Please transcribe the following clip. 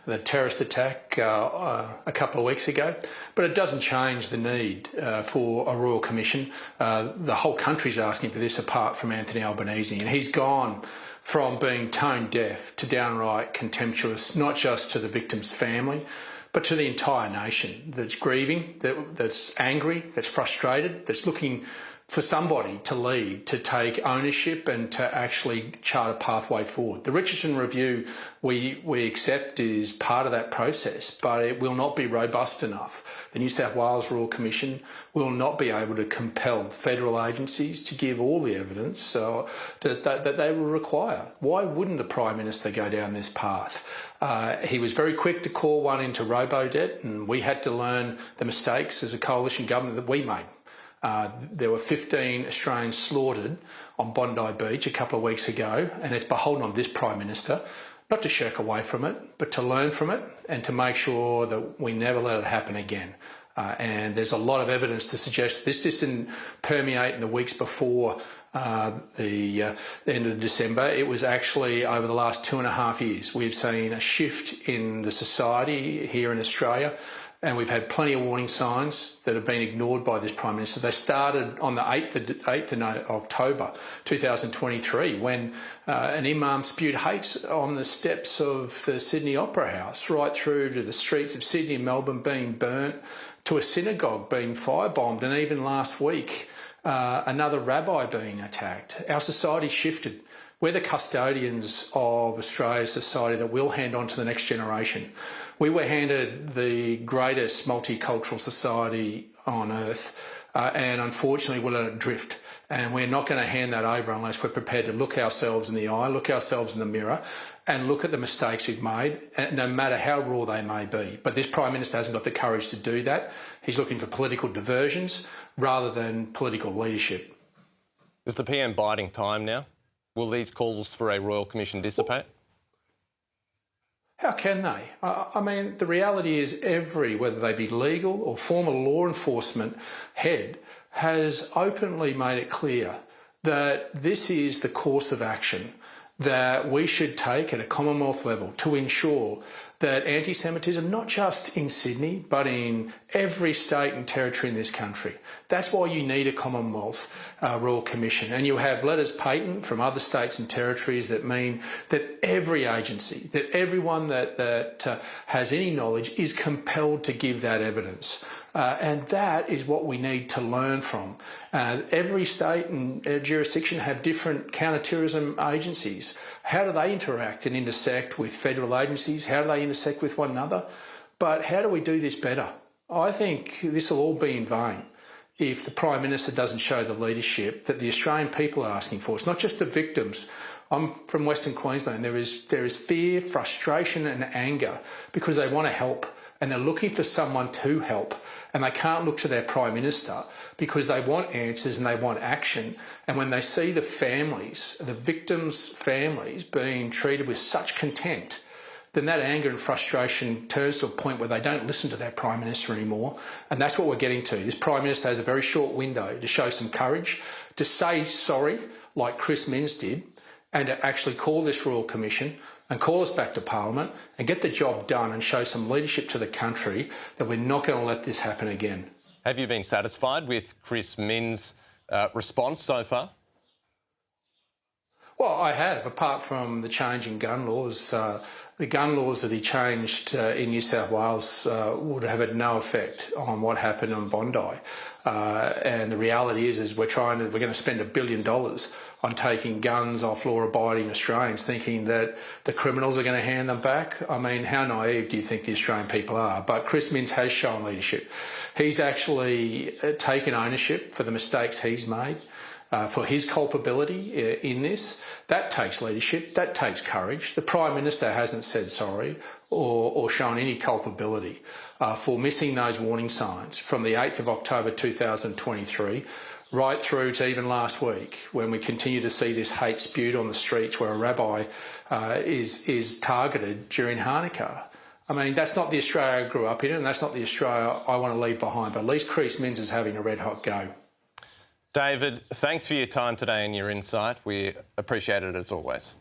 the terrorist attack a couple of weeks ago. But it doesn't change the need for a Royal Commission. The whole country's asking for this apart from Anthony Albanese, and he's gone from being tone deaf to downright contemptuous, not just to the victim's family, but to the entire nation that's grieving, that's angry, that's frustrated, that's looking for somebody to lead, to take ownership and to actually chart a pathway forward. The Richardson review we accept is part of that process, but it will not be robust enough. The New South Wales Royal Commission will not be able to compel federal agencies to give all the evidence that they will require. Why wouldn't the Prime Minister go down this path? He was very quick to call one into robo-debt, and we had to learn the mistakes as a coalition government that we made. There were 15 Australians slaughtered on Bondi Beach a couple of weeks ago, and it's beholden on this Prime Minister not to shirk away from it, but to learn from it and to make sure that we never let it happen again. And there's a lot of evidence to suggest this just didn't permeate in the weeks before the end of December. It was actually over the last 2.5 years. We've seen a shift in the society here in Australia, and we've had plenty of warning signs that have been ignored by this Prime Minister. They started on the 8th of October 2023 when an imam spewed hate on the steps of the Sydney Opera House, right through to the streets of Sydney and Melbourne being burnt, to a synagogue being firebombed, and even last week another rabbi being attacked. Our society shifted. We're the custodians of Australia's society that will hand on to the next generation. We were handed the greatest multicultural society on earth, and unfortunately we're let it drift. And we're not going to hand that over unless we're prepared to look ourselves in the eye, look ourselves in the mirror, and look at the mistakes we've made, no matter how raw they may be. But this Prime Minister hasn't got the courage to do that. He's looking for political diversions rather than political leadership. Is the PM biding time now? Will these calls for a Royal Commission dissipate? How can they? I mean, the reality is whether they be legal or former law enforcement head, has openly made it clear that this is the course of action that we should take at a Commonwealth level to ensure that anti-Semitism, not just in Sydney, but in every state and territory in this country. That's why you need a Commonwealth Royal Commission. And you have letters patent from other states and territories that mean that every agency, that everyone that has any knowledge is compelled to give that evidence. And that is what we need to learn from. Every state and jurisdiction have different counter-terrorism agencies. How do they interact and intersect with federal agencies? How do they intersect with one another? But how do we do this better? I think this will all be in vain if the Prime Minister doesn't show the leadership that the Australian people are asking for. It's not just the victims. I'm from Western Queensland. There is fear, frustration and anger because they want to help, and they're looking for someone to help, and they can't look to their Prime Minister because they want answers and they want action. And when they see the families, the victims' families, being treated with such contempt, then that anger and frustration turns to a point where they don't listen to their Prime Minister anymore. And that's what we're getting to. This Prime Minister has a very short window to show some courage, to say sorry like Chris Minns did, and to actually call this Royal Commission and call us back to Parliament and get the job done and show some leadership to the country that we're not going to let this happen again. Have you been satisfied with Chris Minns' response so far? Well, I have, apart from the change in gun laws. The gun laws that he changed in New South Wales would have had no effect on what happened on Bondi. And the reality is we're going to spend $1 billion on taking guns off law-abiding Australians, thinking that the criminals are going to hand them back. I mean, how naive do you think the Australian people are? But Chris Minns has shown leadership. He's actually taken ownership for the mistakes he's made. For his culpability in this. That takes leadership, that takes courage. The Prime Minister hasn't said sorry or shown any culpability for missing those warning signs from the 8th of October 2023 right through to even last week, when we continue to see this hate spewed on the streets where a rabbi is targeted during Hanukkah. I mean, that's not the Australia I grew up in, and that's not the Australia I want to leave behind, but at least Chris Minns is having a red-hot go. David, thanks for your time today and your insight. We appreciate it as always.